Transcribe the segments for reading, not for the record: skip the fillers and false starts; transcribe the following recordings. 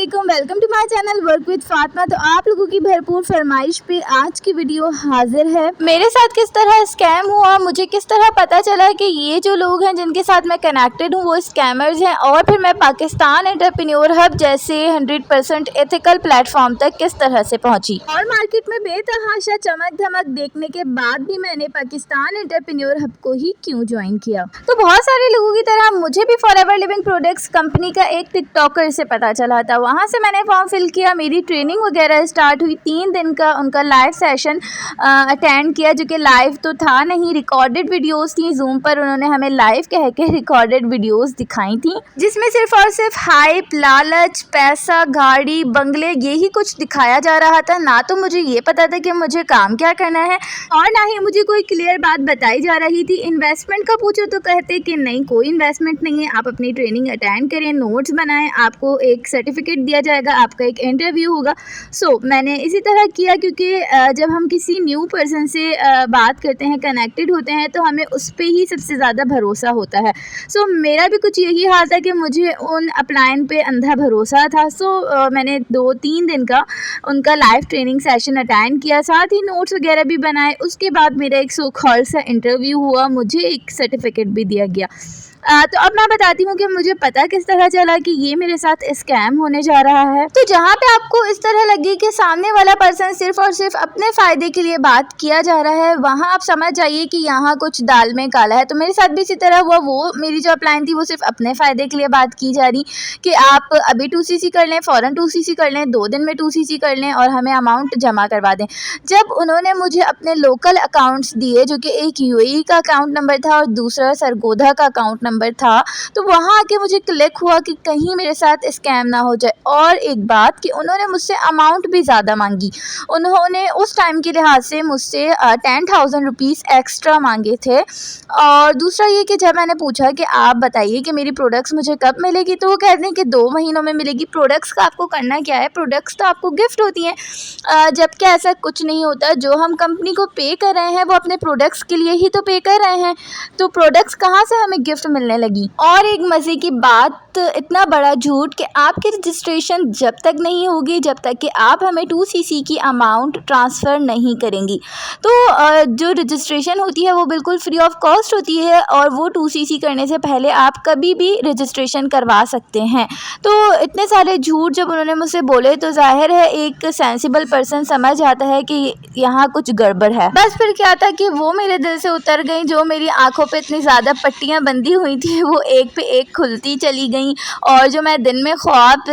अस्सलामुअलैकुम, welcome to my channel work with Fatima. तो आप लोगों की भरपूर फरमाइश पे आज की वीडियो हाजिर है। मेरे साथ किस तरह स्कैम हुआ, मुझे किस तरह पता चला कि ये जो लोग हैं जिनके साथ मैं कनेक्टेड हूँ वो स्कैमर्स हैं, और फिर मैं पाकिस्तान एंटरप्रेन्योर हब जैसे 100% एथिकल प्लेटफॉर्म तक किस तरह से पहुँची। और मार्केट में बेतहाशा चमक धमक देखने के बाद भी मैंने पाकिस्तान एंटरप्रेन्योर हब को ही क्यों ज्वाइन किया। तो बहुत सारे लोगों की तरह मुझे भी फॉरएवर लिविंग प्रोडक्ट्स कंपनी का एक टिकटॉकर से पता चला था। वहाँ से मैंने फॉर्म फिल किया, मेरी ट्रेनिंग वगैरह स्टार्ट हुई। 3 दिन का उनका लाइव सेशन अटेंड किया, जो कि लाइव तो था नहीं, रिकॉर्डेड वीडियोस थी। जूम पर उन्होंने हमें लाइव कह के रिकॉर्डेड वीडियोस दिखाई थी, जिसमें सिर्फ और सिर्फ हाइप, लालच, पैसा, गाड़ी, बंगले यही कुछ दिखाया जा रहा था। ना तो मुझे ये पता था कि मुझे काम क्या करना है, और ना ही मुझे कोई क्लियर बात बताई जा रही थी। इन्वेस्टमेंट का पूछो तो कहते कि नहीं, कोई इन्वेस्टमेंट नहीं है, आप अपनी ट्रेनिंग अटेंड करें, नोट्स बनाएं, आपको एक सर्टिफिकेट दिया जाएगा, आपका एक इंटरव्यू होगा। मैंने इसी तरह किया, क्योंकि जब हम किसी न्यू पर्सन से बात करते हैं, कनेक्टेड होते हैं, तो हमें उस पर ही सबसे ज़्यादा भरोसा होता है। मेरा भी कुछ यही हाल था कि मुझे उन अपलाइन पे अंधा भरोसा था। मैंने 2-3 दिन का उनका लाइव ट्रेनिंग सेशन अटेंड किया, साथ ही नोट्स वगैरह भी बनाए। उसके बाद मेरा एक सो कॉल्ड सा इंटरव्यू हुआ, मुझे एक सर्टिफिकेट भी दिया गया। तो अब मैं बताती हूँ कि मुझे पता किस तरह चला कि ये मेरे साथ स्कैम होने जा रहा है। तो जहाँ पे आपको इस तरह लगे कि सामने वाला पर्सन सिर्फ और सिर्फ अपने फ़ायदे के लिए बात किया जा रहा है, वहाँ आप समझ जाइए कि यहाँ कुछ दाल में काला है। तो मेरे साथ भी इसी तरह हुआ। वो मेरी जो अपलाइन थी वो सिर्फ अपने फ़ायदे के लिए बात की जा रही कि आप अभी 2cc कर लें, फ़ौरन 2cc कर लें, 2 दिन में 2cc कर लें और हमें अमाउंट जमा करवा दें। जब उन्होंने मुझे अपने लोकल अकाउंट्स दिए, जो कि एक UAE का अकाउंट नंबर था और दूसरा सरगोधा का अकाउंट नंबर था, तो वहाँ आके मुझे क्लिक हुआ कि कहीं मेरे साथ स्कैम ना हो जाए। और एक बात कि उन्होंने मुझसे अमाउंट भी ज़्यादा मांगी। उन्होंने उस टाइम के लिहाज से मुझसे 10,000 रुपीज़ एक्स्ट्रा मांगे थे। और दूसरा ये कि जब मैंने पूछा कि आप बताइए कि मेरी प्रोडक्ट्स मुझे कब मिलेगी, तो वो कहते हैं कि 2 महीनों में मिलेगी। प्रोडक्ट्स का आपको करना क्या है, प्रोडक्ट्स तो आपको गिफ्ट होती हैं, जबकि ऐसा कुछ नहीं होता। जो हम कंपनी को पे कर रहे हैं वो अपने प्रोडक्ट्स के लिए ही तो पे कर रहे हैं, तो प्रोडक्ट्स कहाँ से हमें गिफ्ट मिलने लगी। और एक मज़े की बात, इतना बड़ा झूठ कि आपकी रजिस्ट्रेशन जब तक नहीं होगी जब तक कि आप हमें 2cc की अमाउंट ट्रांसफ़र नहीं करेंगी। तो जो रजिस्ट्रेशन होती है वो बिल्कुल फ्री ऑफ कॉस्ट होती है, और वो 2cc करने से पहले आप कभी भी रजिस्ट्रेशन करवा सकते हैं। तो इतने सारे झूठ जब उन्होंने मुझसे बोले, तो जाहिर है एक सेंसिबल पर्सन समझ आता है कि यहाँ कुछ गड़बड़ है। बस फिर क्या था कि वो मेरे दिल से उतर गई। जो मेरी आंखों पे इतनी ज़्यादा पट्टियाँ बंधी हुई थी वो एक पे एक खुलती चली गई, और जो मैं दिन में ख्वाब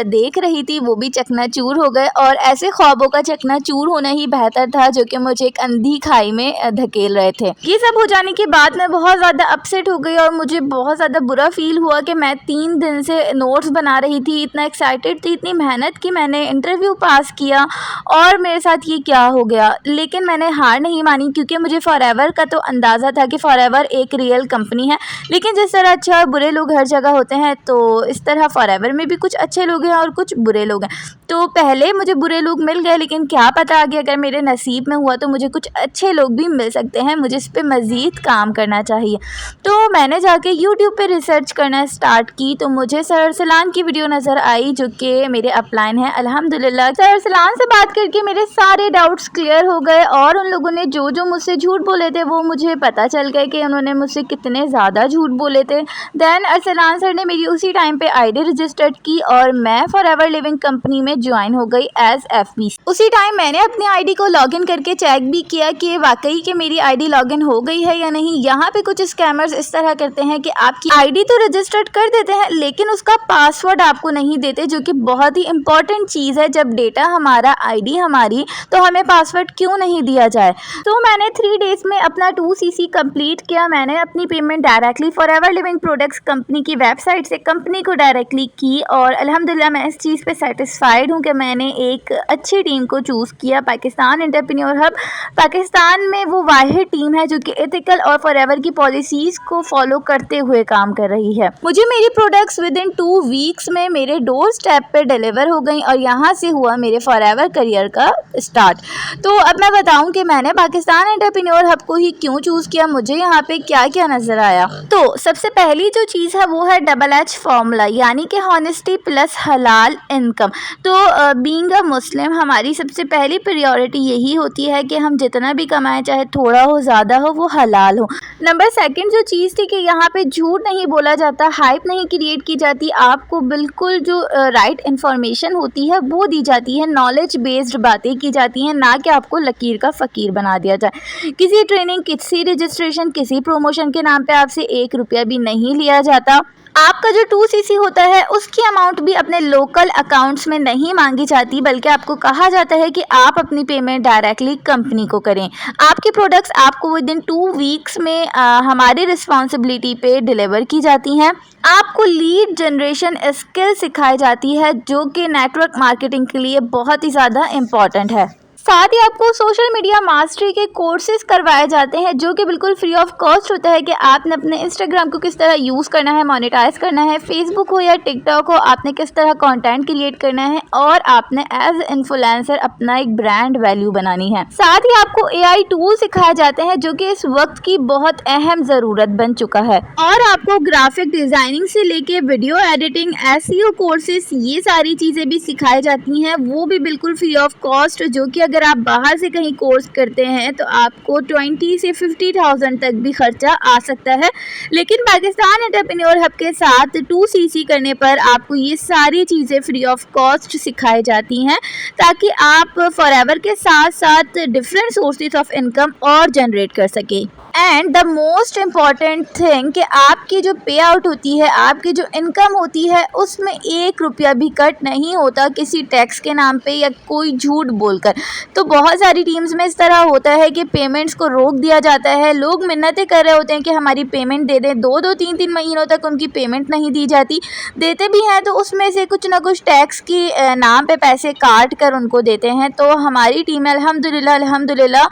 देख रही थी वो भी चकनाचूर हो गए। और ऐसे ख्वाबों का चकनाचूर होना ही बेहतर था, जो कि मुझे एक अंधी खाई में धकेल रहे थे। ये सब हो जाने के बाद मैं बहुत ज़्यादा अपसेट हो गई, और मुझे बहुत ज़्यादा बुरा फील हुआ कि मैं 3 दिन से नोट्स बना रही थी, इतना एक्साइटेड थी, इतनी मेहनत की, मैंने इंटरव्यू पास किया, और मेरे साथ ये क्या हो गया। लेकिन मैंने हार नहीं मानी, क्योंकि मुझे फॉरएवर का तो अंदाज़ा था कि फॉरएवर एक रियल कंपनी है। लेकिन जिस तरह अच्छा और बुरे लोग हर जगह होते हैं, तो इस तरह फॉरएवर में भी कुछ अच्छे लोग हैं और कुछ बुरे लोग हैं। तो पहले मुझे बुरे लोग मिल गए, लेकिन क्या पता आगे अगर मेरे नसीब में हुआ तो मुझे कुछ अच्छे लोग भी मिल सकते हैं। मुझे इस पर मज़ीद काम करना चाहिए। तो मैंने जाके यूट्यूब पे रिसर्च करना स्टार्ट की, तो मुझे सर अरसलान की वीडियो नज़र आई, जो कि मेरे अपलाइन है। अल्हम्दुलिल्लाह सर अरसलान से बात करके मेरे सारे डाउट्स क्लियर हो गए, और उन लोगों ने जो जो मुझसे झूठ बोले थे वो मुझे पता चल गए कि उन्होंने मुझसे कितने ज़्यादा झूठ बोले थे। देन अरसलान सर ने मेरी उसी टाइम पे आईडी रजिस्टर्ड की, और मैं फॉरएवर लिविंग कंपनी में ज्वाइन हो गई एज FB। उसी टाइम मैंने अपनी आईडी को लॉगिन करके चेक भी किया कि वाकई कि मेरी आईडी लॉगिन हो गई है या नहीं। यहाँ पे कुछ स्कैमर्स इस तरह करते हैं कि आपकी आईडी तो रजिस्टर्ड कर देते हैं, लेकिन उसका पासवर्ड आपको नहीं देते, जो कि बहुत ही इंपॉर्टेंट चीज़ है। जब डेटा हमारा, आईडी हमारी, तो हमें पासवर्ड क्यों नहीं दिया जाए। तो मैंने 3 डेज़ में अपना 2cc कंप्लीट किया। मैंने अपनी payment directly forever living products company की वेबसाइट से कंपनी को डायरेक्टली की, और अल्हम्दुलिल्लाह मैं इस चीज़ पे सेटिस्फाइड हूँ कि मैंने एक अच्छी टीम को चूज़ किया। पाकिस्तान एंटरप्रेन्योर हब पाकिस्तान में वो वाहिद टीम है जो कि एथिकल और फॉरएवर की पॉलिसीज़ को फॉलो करते हुए काम कर रही है। मुझे मेरी प्रोडक्ट्स विद इन 2 वीक्स में मेरे डोर स्टेप पे डिलीवर हो गई, और यहाँ से हुआ मेरे फॉरएवर करियर का स्टार्ट। तो अब मैं बताऊँ कि मैंने पाकिस्तान एंटरप्रेन्योर हब को ही क्यों चूज़ किया, मुझे यहाँ पे क्या क्या नज़र आया। तो सबसे पहली जो चीज़ है वो है डबल एच फॉर्मूला, यानी कि हॉनेस्टी प्लस हलाल इनकम। तो बीइंग अ मुस्लिम हमारी सबसे पहली प्रायोरिटी यही होती है कि हम जितना भी कमाएं, चाहे थोड़ा हो ज़्यादा हो, वो हलाल हो। नंबर सेकंड जो चीज़ थी कि यहाँ पे झूठ नहीं बोला जाता, हाइप नहीं क्रिएट की जाती, आपको बिल्कुल जो राइट इन्फॉर्मेशन होती है वो दी जाती है, नॉलेज बेस्ड बातें की जाती हैं, ना कि आपको लकीर का फ़कीर बना दिया जाए। किसी ट्रेनिंग, किसी रजिस्ट्रेशन, किसी प्रमोशन के नाम पे आपसे 1 रुपया भी नहीं लिया जाता। आपका जो 2cc होता है उसकी अमाउंट भी अपने लोकल अकाउंट्स में नहीं मांगी जाती, बल्कि आपको कहा जाता है कि आप अपनी पेमेंट डायरेक्टली कंपनी को करें। आपके प्रोडक्ट्स आपको विद इन 2 वीक्स में हमारी रिस्पॉन्सिबिलिटी पे डिलीवर की जाती हैं। आपको लीड जनरेशन स्किल सिखाई जाती है, जो कि नेटवर्क मार्केटिंग के लिए बहुत ही ज़्यादा इम्पॉर्टेंट है। साथ ही आपको सोशल मीडिया मास्टरी के कोर्सेज करवाए जाते हैं, जो कि बिल्कुल फ्री ऑफ कॉस्ट होता है कि आपने अपने इंस्टाग्राम को किस तरह यूज़ करना है, मोनेटाइज करना है, फेसबुक हो या टिकटॉक हो, आपने किस तरह कंटेंट क्रिएट करना है और आपने एज इन्फ्लुएंसर अपना एक ब्रांड वैल्यू बनानी है। साथ ही आपको AI टूल सिखाए जाते हैं, जो कि इस वक्त की बहुत अहम ज़रूरत बन चुका है। और आपको ग्राफिक डिज़ाइनिंग से लेके वीडियो एडिटिंग, SEO कोर्सेज, ये सारी चीज़ें भी सिखाई जाती हैं, वो भी बिल्कुल फ्री ऑफ कॉस्ट, जो कि अगर आप बाहर से कहीं कोर्स करते हैं तो आपको 20 से 50,000 तक भी खर्चा आ सकता है। लेकिन पाकिस्तान एंटरप्रेन्योर हब के साथ 2cc करने पर आपको ये सारी चीज़ें फ्री ऑफ कॉस्ट सिखाई जाती हैं, ताकि आप फॉरएवर के साथ साथ डिफरेंट सोर्सेज ऑफ इनकम और जनरेट कर सकें। And the most important thing कि आपकी जो पे आउट होती है, आपकी जो इनकम होती है, उसमें 1 रुपया भी कट नहीं होता किसी टैक्स के नाम पे या कोई झूठ बोलकर। तो बहुत सारी टीम्स में इस तरह होता है कि पेमेंट्स को रोक दिया जाता है, लोग मिन्नतें कर रहे होते हैं कि हमारी पेमेंट दे दें, 2-2 3-3 महीनों तक उनकी पेमेंट नहीं दी जाती, देते भी हैं तो उसमें से कुछ ना कुछ टैक्स की नाम पे पैसे काट कर उनको देते हैं। तो हमारी टीम अल्हम्दुलिल्लाह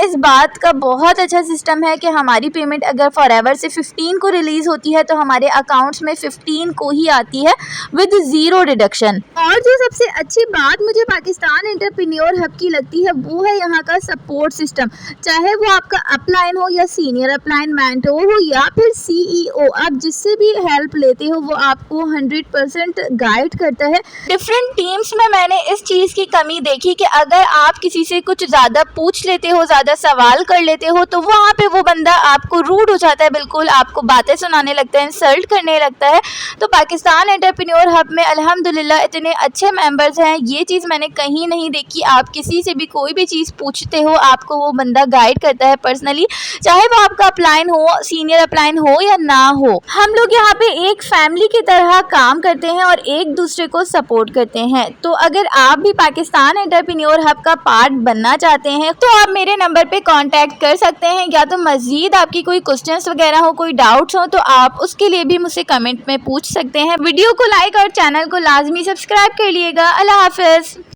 इस बात का बहुत अच्छा सिस्टम है कि हमारी पेमेंट अगर फॉरएवर से 15 को रिलीज़ होती है तो हमारे अकाउंट्स में 15 को ही आती है विद 0 डिडक्शन। और जो सबसे अच्छी बात मुझे पाकिस्तान एंटरप्रेन्योर हब की लगती है वो है यहाँ का सपोर्ट सिस्टम। चाहे वो आपका अपलाइन हो या सीनियर अपलाइन मेंटोर हो या फिर CEO, आप जिससे भी हेल्प लेते हो वो आपको 100% गाइड करता है। डिफरेंट टीम्स में मैंने इस चीज़ की कमी देखी कि अगर आप किसी से कुछ ज़्यादा पूछ लेते हो, ज़्यादा सवाल कर लेते हो, तो वहाँ पे वो बंदा आपको रूड हो जाता है, बिल्कुल आपको बातें सुनाने लगता है, इंसल्ट करने लगता है। तो पाकिस्तान एंटरप्रेन्योर हब में अल्हम्दुलिल्लाह इतने अच्छे मेंबर्स हैं, ये चीज़ मैंने कहीं नहीं देखी। आप किसी से भी कोई भी चीज़ पूछते हो, आपको वो बंदा गाइड करता है पर्सनली, चाहे वो आपका अपलाइन हो, सीनियर अपलाइन हो या ना हो। हम लोग यहाँ पे एक फैमिली की तरह काम करते हैं और एक दूसरे को सपोर्ट करते हैं। तो अगर आप भी पाकिस्तान एंटरप्रेन्योर हब का पार्ट बनना चाहते हैं तो आप मेरे नंबर पे कांटेक्ट कर सकते हैं, या तो मज़ीद आपकी कोई क्वेश्चंस वगैरह हो, कोई डाउट्स हो, तो आप उसके लिए भी मुझसे कमेंट में पूछ सकते हैं। वीडियो को लाइक और चैनल को लाजमी सब्सक्राइब कर लिएगा। अल्लाह हाफ़िज़।